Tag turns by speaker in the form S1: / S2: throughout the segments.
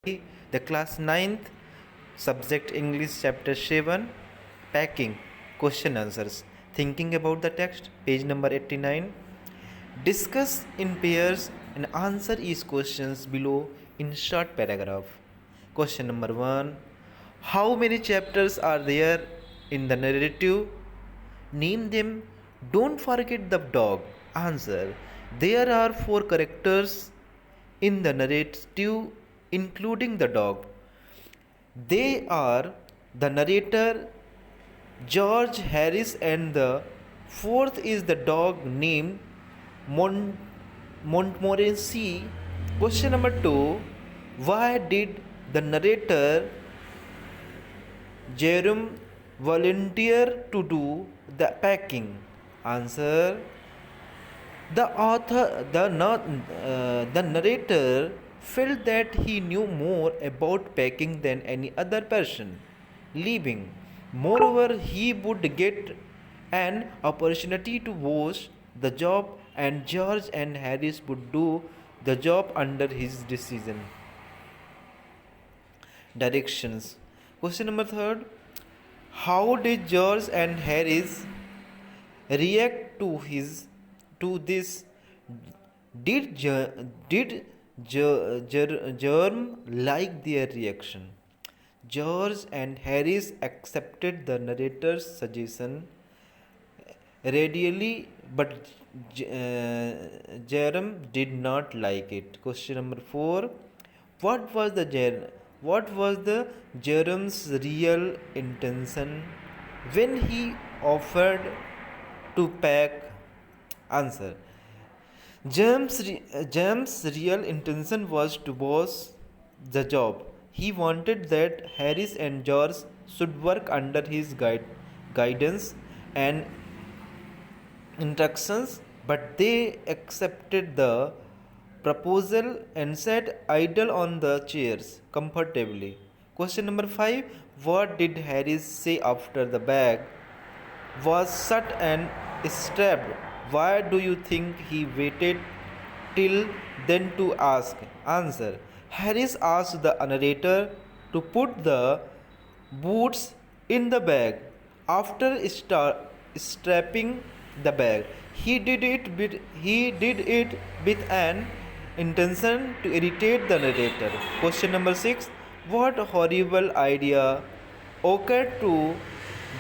S1: The class ninth subject English chapter 7 Packing question answers. Thinking about the text, page number 89. Discuss in pairs and answer each questions below in short paragraph. Question number 1. How many chapters are there in the narrative? Name them. Don't forget the dog. Answer. There are 4 characters in the narrative, including the dog. They are the narrator, George Harris, and the fourth is the dog named Montmorency. Question number 2. Why did the narrator Jerome volunteer to do the packing? Answer. The narrator felt that he knew more about packing than any other person living. Moreover, he would get an opportunity to watch the job, and George and Harris would do the job under his decision. Directions. Question number 3. How did George and Harris react to this? Did Germ like their reaction? George and Harris accepted the narrator's suggestion readily, but Jerem did not like it. Question number 4. What was the Jerem's real intention when he offered to pack? Answer. James's real intention was to boss the job. He wanted that Harris and George should work under his guidance and instructions, but they accepted the proposal and sat idle on the chairs comfortably. Question number 5. What did Harris say after the bag was shut and strapped? Why do you think he waited till then to ask? Answer. Harris asked the narrator to put the boots in the bag. After strapping the bag, he did it with an intention to irritate the narrator. Question number 6. What horrible idea occurred to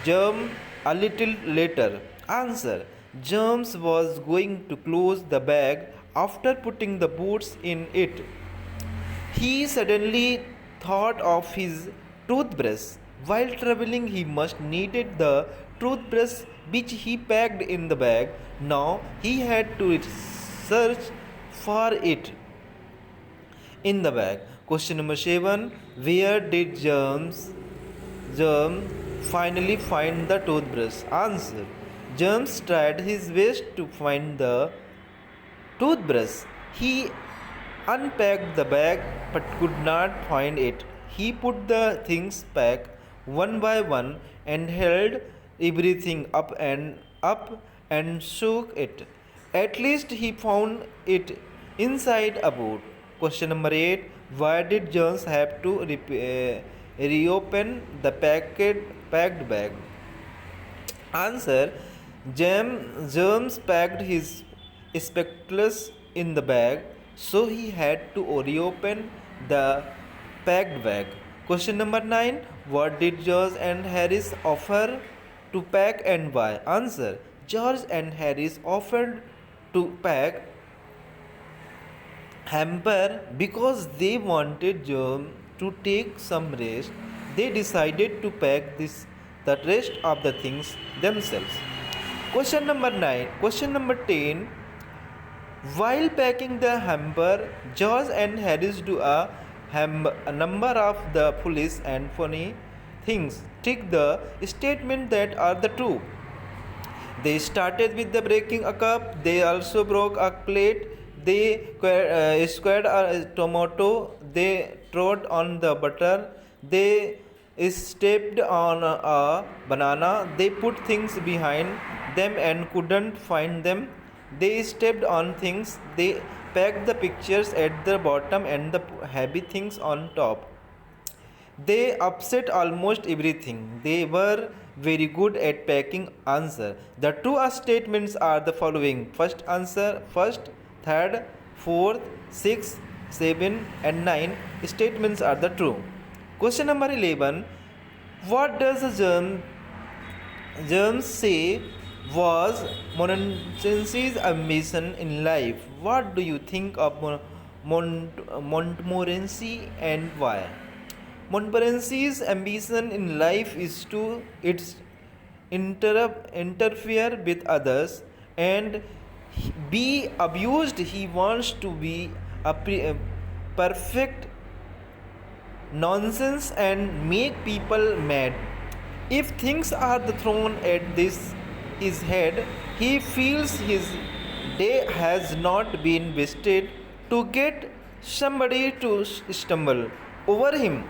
S1: Germ a little later? Answer. James was going to close the bag after putting the boots in it. He suddenly thought of his toothbrush. While traveling, he must needed the toothbrush which he packed in the bag. Now he had to search for it in the bag. Question number 7. Where did James finally find the toothbrush? Answer. James tried his best to find the toothbrush. He unpacked the bag but could not find it. He put the things back one by one and held everything up and shook it. At least he found it inside a boot. Question number 8. Why did Jones have to reopen the packed bag? Answer. James packed his spectacles in the bag, so he had to reopen the packed bag. Question number 9. What did George and Harris offer to pack and why? Answer. George and Harris offered to pack hamper because they wanted Germ to take some rest. They decided to pack the rest of the things themselves. Question number 9. Question number 10. While packing the hamper, George and Harris do a number of the foolish and funny things. Take the statement that are the true. They started with the breaking a cup. They also broke a plate. They squared a tomato. They trod on the butter. They stepped on a banana. They put things behind them and couldn't find them. They stepped on things. They packed the pictures at the bottom and the heavy things on top. They upset almost everything. They were very good at packing answer. The two statements are the following. First answer, first, third, fourth, sixth, seven and nine statements are the true. Question number 11. What does the germs say was Montmorency's ambition in life? What do you think of Montmorency and why? Montmorency's ambition in life is to interfere with others and be abused. He wants to be a perfect nonsense and make people mad. If things are thrown at his head, he feels his day has not been wasted to get somebody to stumble over him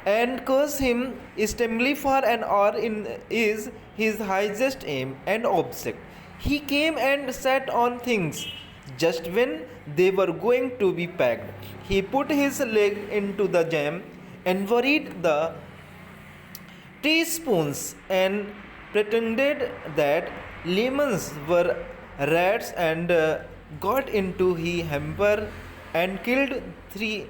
S1: and curse him sternly for an hour is his highest aim and object. He came and sat on things just when they were going to be packed. He put his leg into the jam and worried the teaspoons and pretended that lemons were rats and got into his hamper and killed three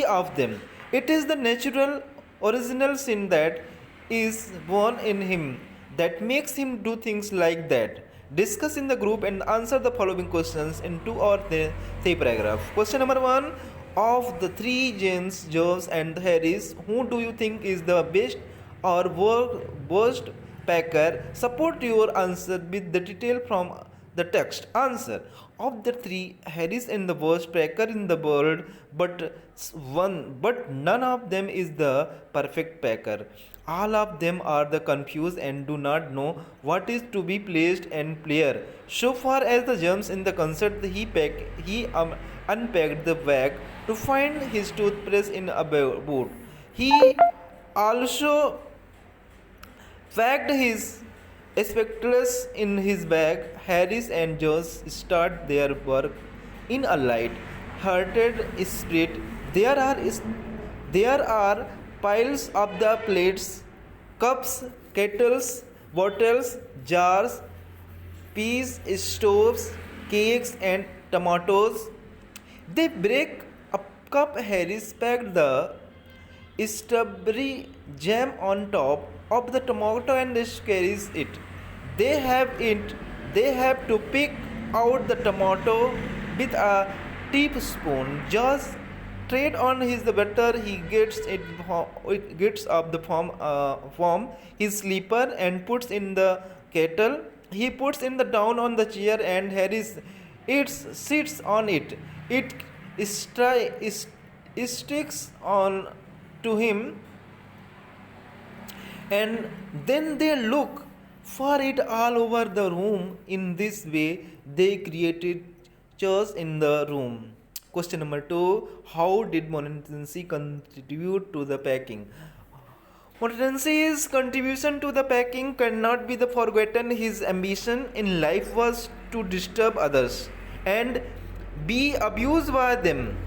S1: of them. It is the natural original sin that is born in him that makes him do things like that. Discuss in the group and answer the following questions in two or three paragraphs. Question number 1. Of the three James, Jones and Harris, who do you think is the best or worst packer? Support your answer with the detail from the text. Answer. Of the three, Harris is the worst packer in the world, but none of them is the perfect packer. All of them are the confused and do not know what is to be placed and player. So far as the germs in the concert, he unpacked the bag to find his toothbrush in a boot. He also packed his spectacles in his bag. Harris and Jones start their work in a light-hearted spirit. There are piles of the plates, cups, kettles, bottles, jars, peas, stoves, cakes, and tomatoes. They break a cup. Harris packed the strawberry jam on top of the tomato and carries it. They have it. They have to pick out the tomato with a teaspoon. Just trade on his butter. He gets up the from his slipper and puts in the kettle. He puts in the down on the chair and Harris sits on it. It sticks on to him and then they look for it all over the room. In this way, they created chairs in the room. Question number 2. How did Montmorency contribute to the packing? Montmorency's contribution to the packing cannot be forgotten. His ambition in life was to disturb others and be abused by them.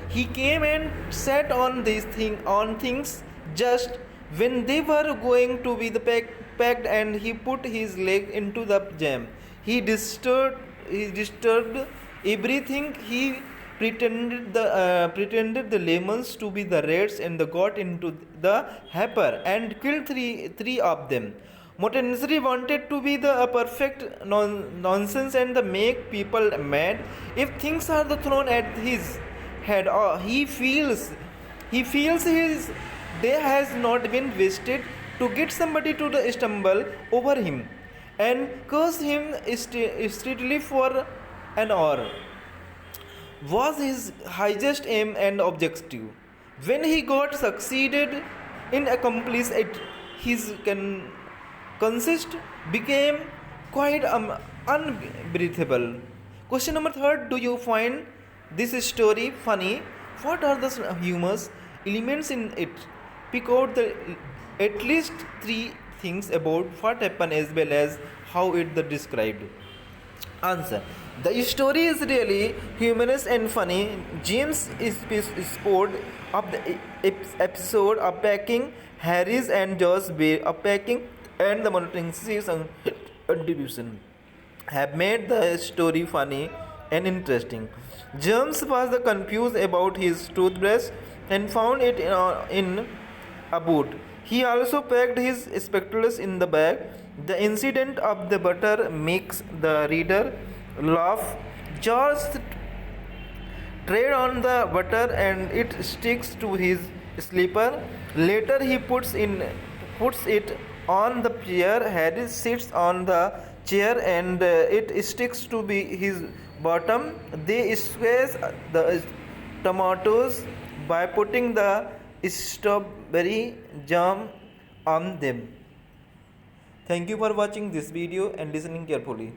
S1: He came and sat on things just when they were going to be packed, and he put his leg into the jam. He disturbed everything. He pretended the lemons to be the rats and got into the hamper and killed three of them. Montmorency wanted to be the perfect nonsense and make people mad. If things are thrown at his head, he feels his day has not been wasted to get somebody to stumble over him and curse him sternly for an hour was his highest aim and objective. When he got succeeded in accomplishing it, his consist became quite unbreathable. Question number 3. Do you find this story funny? What are the humorous elements in it? Pick out at least 3 things about what happened as well as how it is described. Answer. The story is really humorous and funny. James is sport of the episode of Packing, Harris and Josh Bay of Packing, and the monitoring season contribution have made the story funny and interesting. James was confused about his toothbrush and found it in a boot. He also packed his spectacles in the bag. The incident of the butter makes the reader laugh. George tread on the butter and it sticks to his slipper. Later he puts it on the chair. Harry sits on the chair and it sticks to be his bottom. They squeeze the tomatoes by putting the strawberry jam on them. Thank you for watching this video and listening carefully.